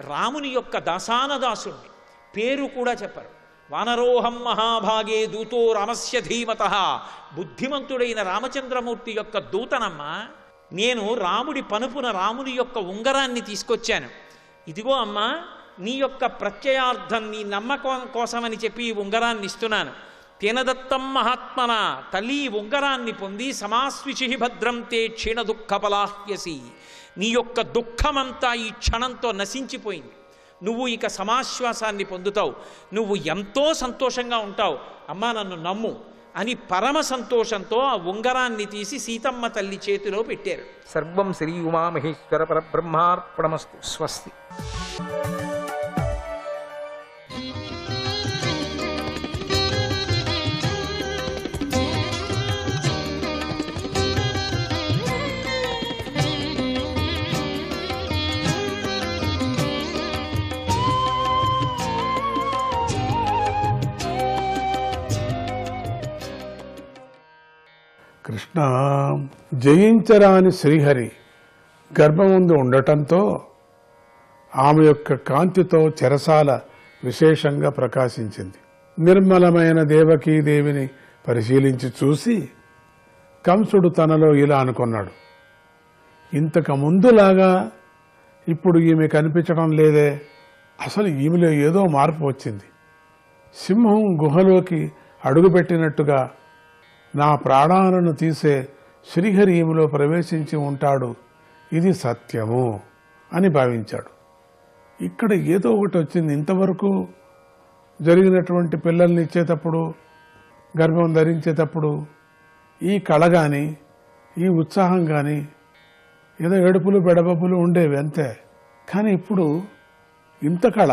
రాముని యొక్క దాసానదాసుణ్ణి, పేరు కూడా చెప్పరు. వానరోహం మహాభాగే దూతో రామస్య ధీమతః, బుద్ధిమంతుడైన రామచంద్రమూర్తి యొక్క దూతనమ్మా. నేను రాముడి పనుపున రాముని యొక్క ఉంగరాన్ని తీసుకొచ్చాను. ఇదిగో అమ్మా నీ యొక్క ప్రత్యయార్థం నీ నమ్మకం కోసమని చెప్పి ఈ ఉంగరాన్ని ఇస్తున్నాను. తేనదత్తం మహాత్మన, తల్లి ఉంగరాన్ని పొంది సమాస్విషి భద్రం తే క్షీణ దుఃఖపలాహ్యసి, నీ యొక్క దుఃఖమంతా ఈ క్షణంతో నశించిపోయింది. నువ్వు ఇక సమాశ్వాసాన్ని పొందుతావు, నువ్వు ఎంతో సంతోషంగా ఉంటావు. అమ్మా నన్ను నమ్ము అని పరమ సంతోషంతో ఆ ఉంగరాన్ని తీసి సీతమ్మ తల్లి చేతిలో పెట్టారు. సర్వం శ్రీ ఉమామహేశ్వర పరబ్రహ్మార్పణమస్తు. స్వస్తి. కృష్ణ జయించరాని శ్రీహరి గర్భముందు ఉండటంతో ఆమె యొక్క కాంతితో చెరసాల విశేషంగా ప్రకాశించింది. నిర్మలమైన దేవకీదేవిని పరిశీలించి చూసి కంసుడు తనలో ఇలా అనుకున్నాడు, ఇంతకు ముందులాగా ఇప్పుడు ఈమె కనిపించడం లేదే, అసలు ఈమెలో ఏదో మార్పు వచ్చింది. సింహం గుహలోకి అడుగుపెట్టినట్టుగా నా ప్రాణాలను తీసే శ్రీహరి ఈమెలో ప్రవేశించి ఉంటాడు, ఇది సత్యము అని భావించాడు. ఇక్కడ ఏదో ఒకటి వచ్చింది. ఇంతవరకు జరిగినటువంటి పిల్లల్ని ఇచ్చేటప్పుడు, గర్భం ధరించేటప్పుడు ఈ కళ కానీ ఈ ఉత్సాహం కానీ ఏదో ఏడుపులు బెడబపులు ఉండేవి అంతే. కానీ ఇప్పుడు ఇంత కళ,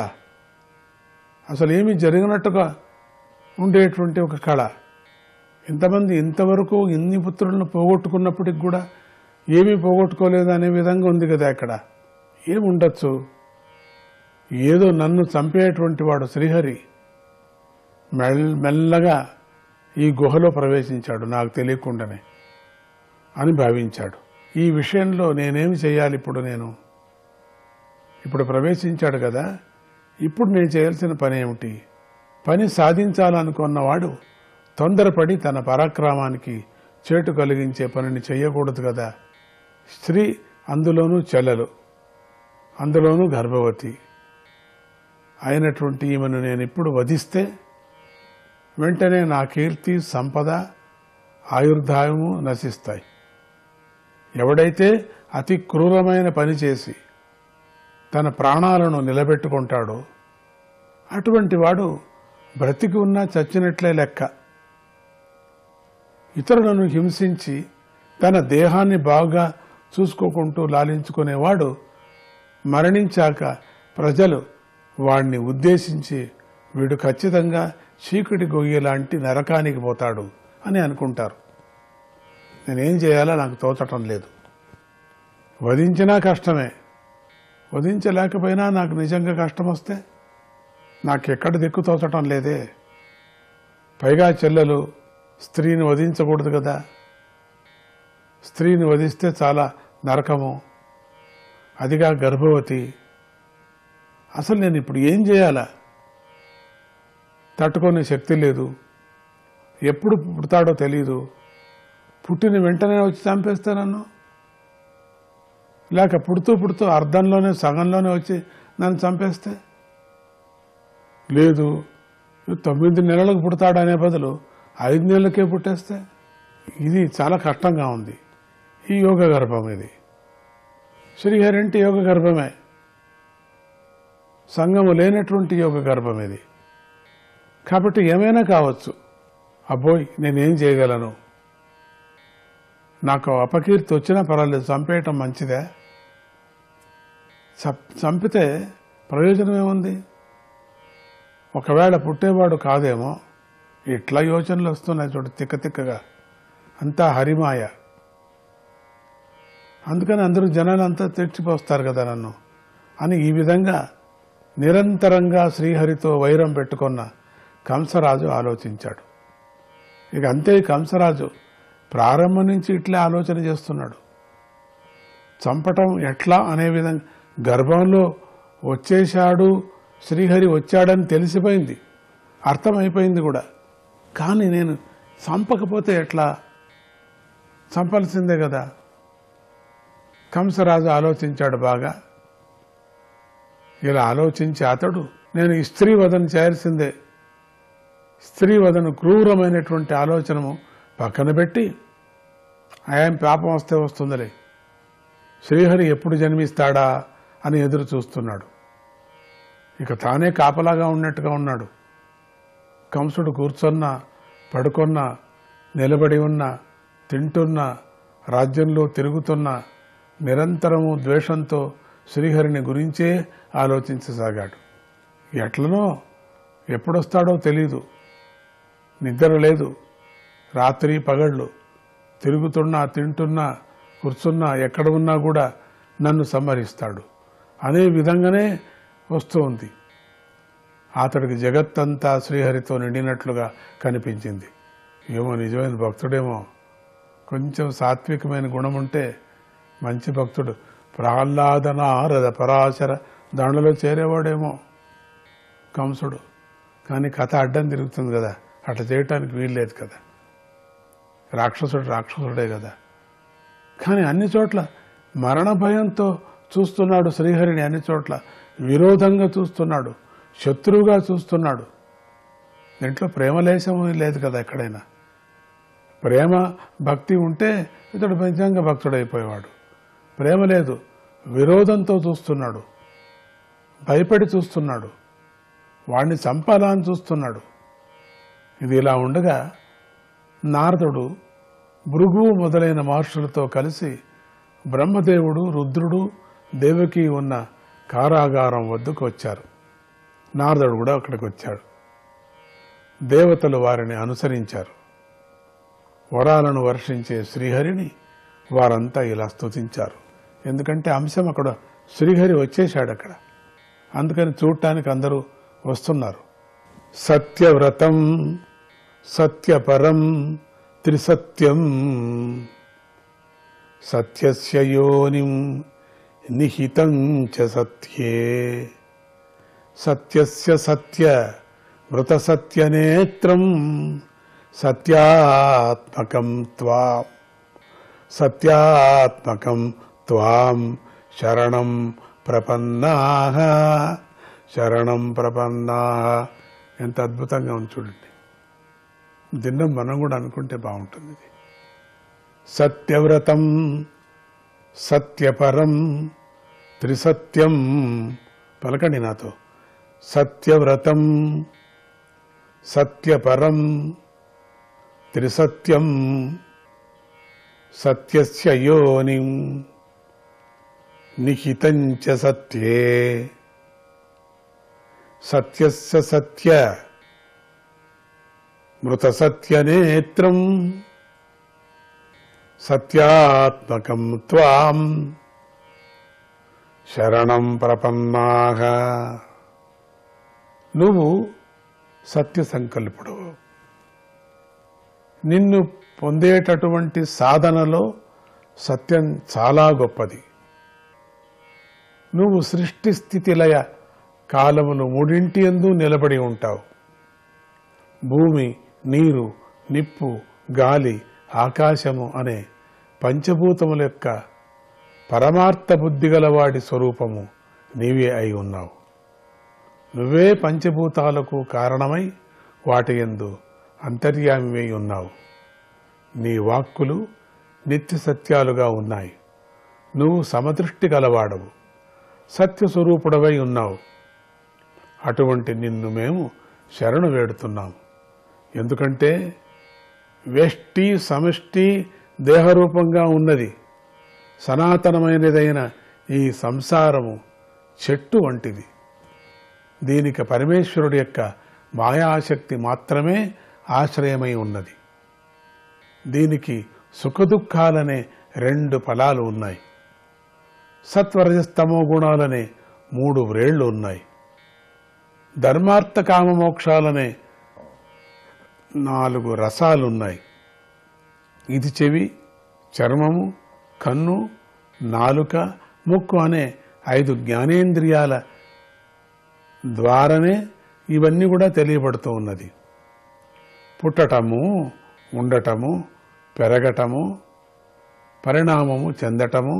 అసలు ఏమీ జరిగినట్టుగా ఉండేటువంటి ఒక కళ. ఇంతమంది ఇంతవరకు ఇన్ని పుత్రులను పోగొట్టుకున్నప్పటికి కూడా ఏమీ పోగొట్టుకోలేదు అనే విధంగా ఉంది కదా. అక్కడ ఏముండొచ్చు? ఏదో నన్ను చంపేటువంటి వాడు శ్రీహరి మెల్లగా ఈ గుహలో ప్రవేశించాడు నాకు తెలియకుండానే అని భావించాడు. ఈ విషయంలో నేనేమి చేయాలి? ఇప్పుడు ప్రవేశించాడు కదా, ఇప్పుడు నేను చేయాల్సిన పని ఏమిటి? పని సాధించాలనుకున్నవాడు తొందరపడి తన పరాక్రమానికి చేటు కలిగించే పనిని చేయకూడదు కదా. స్త్రీ, అందులోనూ చెల్లెలు, అందులోనూ గర్భవతి అయినటువంటి ఈమెను నేను ఇప్పుడు వధిస్తే వెంటనే నా కీర్తి, సంపద, ఆయుర్దాయము నశిస్తాయి. ఎవడైతే అతి క్రూరమైన పని చేసి తన ప్రాణాలను నిలబెట్టుకుంటాడో అటువంటి వాడు బ్రతికి ఉన్నా చచ్చినట్లే లెక్క. ఇతరులను హింసించి తన దేహాన్ని బాగా చూసుకోకుంటూ లాలించుకునేవాడు మరణించాక ప్రజలు వాణ్ణి ఉద్దేశించి వీడు ఖచ్చితంగా చీకటి గొయ్యలాంటి నరకానికి పోతాడు అని అనుకుంటారు. నేనేం చేయాలో నాకు తోచటం లేదు. వధించినా కష్టమే, వధించలేకపోయినా నాకు నిజంగా కష్టం వస్తే నాకెక్కడ దిక్కు తోచటం లేదే. పైగా చెల్లెలు స్త్రీని వధించకూడదు కదా, స్త్రీని వధిస్తే చాలా నరకము, అదిగా గర్భవతి. అసలు నేను ఇప్పుడు ఏం చేయాలా? తట్టుకునే శక్తి లేదు, ఎప్పుడు పుడతాడో తెలీదు. పుట్టిన వెంటనే వచ్చి చంపేస్తే నన్ను, లేక పుడుతూ పుడుతూ అర్ధంలోనే సగంలోనే వచ్చి నన్ను చంపేస్తే, లేదు 9 నెలలకు పుడతాడనే బదులు 5 నెలలకే పుట్టేస్తే, ఇది చాలా కష్టంగా ఉంది. ఈ యోగ గర్భం ఇది. శ్రీహరి అంటే యోగ గర్భమే, సంగము లేనటువంటి యోగ గర్భం ఇది. కాబట్టి ఏమైనా కావచ్చు. అబ్బోయ్ నేనేం చేయగలను? నాకు అపకీర్తి వచ్చినా పర్వాలేదు, చంపేయటం మంచిదే. చంపితే ప్రయోజనం ఏముంది? ఒకవేళ పుట్టేవాడు కాదేమో. ఇట్లా యోచనలు వస్తున్నాయి చూడు, తిక్కగా. అంతా హరిమాయ. అందుకని అందరూ జనాలంతా తెచ్చిపోస్తారు కదా నన్ను అని ఈ విధంగా నిరంతరంగా శ్రీహరితో వైరం పెట్టుకున్న కంసరాజు ఆలోచించాడు. ఇక అంతే, కంసరాజు ప్రారంభం నుంచి ఇట్లే ఆలోచన చేస్తున్నాడు. చంపటం ఎట్లా అనే విధంగా గర్భంలో వచ్చేశాడు, శ్రీహరి వచ్చాడని తెలిసిపోయింది, అర్థమైపోయింది కూడా. కానీ నేను చంపకపోతే ఎట్లా? చంపాల్సిందే కదా. కంసరాజు ఆలోచించాడు బాగా. ఇలా ఆలోచించి అతడు నేను ఈ స్త్రీ వదన చేయాల్సిందే, స్త్రీ వదన క్రూరమైనటువంటి ఆలోచనము పక్కన పెట్టి ఆయన పాపం వస్తే వస్తుందిలే, శ్రీహరి ఎప్పుడు జన్మిస్తాడా అని ఎదురు చూస్తున్నాడు. ఇక తానే కాపలాగా ఉన్నట్టుగా ఉన్నాడు. కంసుడు కూర్చున్నా, పడుకున్నా, నిలబడి ఉన్నా, తింటున్నా, రాజ్యంలో తిరుగుతున్నా నిరంతరము ద్వేషంతో శ్రీహరిని గురించే ఆలోచించసాగాడు. ఎట్లనో ఎప్పుడొస్తాడో తెలీదు, నిద్ర లేదు, రాత్రి పగళ్ళు తిరుగుతున్నా, తింటున్నా, కూర్చున్నా, ఎక్కడ ఉన్నా కూడా నన్ను సంహరిస్తాడు అనే విధంగానే వస్తూ ఉంది. అతడికి జగత్తంతా శ్రీహరితో నిండినట్లుగా కనిపించింది. ఏమో నిజమైన భక్తుడేమో, కొంచెం సాత్వికమైన గుణం ఉంటే మంచి భక్తుడు, ప్రహ్లాద నారద పరాశర దాంట్లో చేరేవాడేమో కంసుడు. కానీ కథ అడ్డం తిరుగుతుంది కదా, అట్లా చేయటానికి వీల్లేదు కదా. రాక్షసుడే కదా. కానీ అన్ని చోట్ల మరణ భయంతో చూస్తున్నాడు శ్రీహరిని, అన్ని చోట్ల విరోధంగా చూస్తున్నాడు, శత్రువుగా చూస్తున్నాడు. దీంట్లో ప్రేమలేశం లేదు కదా ఎక్కడైనా. ప్రేమ భక్తి ఉంటే ఇతడు నిజంగా భక్తుడైపోయేవాడు. ప్రేమ లేదు, విరోధంతో చూస్తున్నాడు, భయపడి చూస్తున్నాడు, వాణ్ణి చంపాలా అని చూస్తున్నాడు. ఇది ఇలా ఉండగా నారదుడు భృగువు మొదలైన మహర్షులతో కలిసి బ్రహ్మదేవుడు, రుద్రుడు, దేవకి ఉన్న కారాగారం వద్దకు వచ్చారు. నారదుడు కూడా అక్కడికి వచ్చాడు. దేవతలు వారిని అనుసరించారు. వరాలను వర్షించే శ్రీహరిని వారంతా ఇలా స్తుతించారు. ఎందుకంటే అంశం అక్కడ శ్రీహరి వచ్చేశాడు అక్కడ, అందుకని చూడటానికి అందరూ వస్తున్నారు. సత్యవ్రతం సత్యపరం త్రిసత్యం సత్యస్య యోనిం నిహితం చ సత్యే సత్యస్య సత్య మృత సత్యనేత్రం సత్యాత్మకం త్వాం శరణం ప్రపన్నాః ఎంత అద్భుతంగా ఉంది చూడండి. దీన్ని మనం కూడా అనుకుంటే బాగుంటుంది. ఇది సత్యవ్రతం సత్యపరం త్రిసత్యం, పలకండి నాతో, సత్యవ్రతం సత్యపరం త్రిసత్యం సత్యస్య యోనిం నిహితం చ సత్యే సత్యస్య సత్య మృతసత్యనేత్రం సత్యాత్మకం త్వాం శరణం ప్రపన్నాః. నువ్వు సత్య సంకల్పుడు. నిన్ను పొందేటటువంటి సాధనలో సత్యం చాలా గొప్పది. నువ్వు సృష్టి స్థితి లయ కాలములు మూడింటి యందు నిలబడి ఉంటావు. భూమి, నీరు, నిప్పు, గాలి, ఆకాశము అనే పంచభూతముల యొక్క పరమార్థ బుద్ధి గలవాడి స్వరూపము నీవే అయి ఉన్నావు. నువ్వే పంచభూతాలకు కారణమై వాటి యందు అంతర్యామివై ఉన్నావు. నీ వాక్కులు నిత్య సత్యాలుగా ఉన్నాయి. నువ్వు సమదృష్టి గలవాడవు, సత్యస్వరూపుడవై ఉన్నావు. అటువంటి నిన్ను మేము శరణు వేడుతున్నాము. ఎందుకంటే వ్యష్టి సమష్టి దేహరూపంగా ఉన్నది. సనాతనమైనదైన ఈ సంసారము చెట్టు వంటిది. దీనికి పరమేశ్వరుడి యొక్క మాయాశక్తి మాత్రమే ఆశ్రయమై ఉన్నది. దీనికి సుఖదుఖాలనే 2 ఫలాలు ఉన్నాయి. సత్వరజస్తమో గుణాలనే 3 వ్రేళ్లు ఉన్నాయి. ధర్మార్థ కామ మోక్షాలనే 4 రసాలున్నాయి. ఇది చెవి, చర్మము, కన్ను, నాలుక, ముక్కు అనే 5 జ్ఞానేంద్రియాల ద్వారానే ఇవన్నీ కూడా తెలియబడుతూ ఉన్నది. పుట్టటము, ఉండటము, పెరగటము, పరిణామము చెందటము,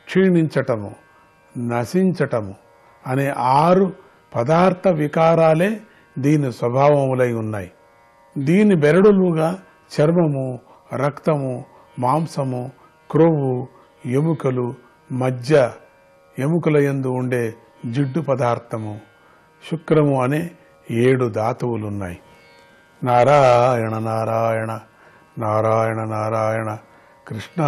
క్షీణించటము, నశించటము అనే 6 పదార్థ వికారాలే దీని స్వభావములై ఉన్నాయి. దీని బెరడులుగా చర్మము, రక్తము, మాంసము, క్రొవ్వు, ఎముకలు, మజ్జ, ఎముకల యందు ఉండే జిడ్డు పదార్థము, శుక్రము అనే 7 ధాతువులున్నాయి. నారాయణ నారాయణ నారాయణ నారాయణ కృష్ణ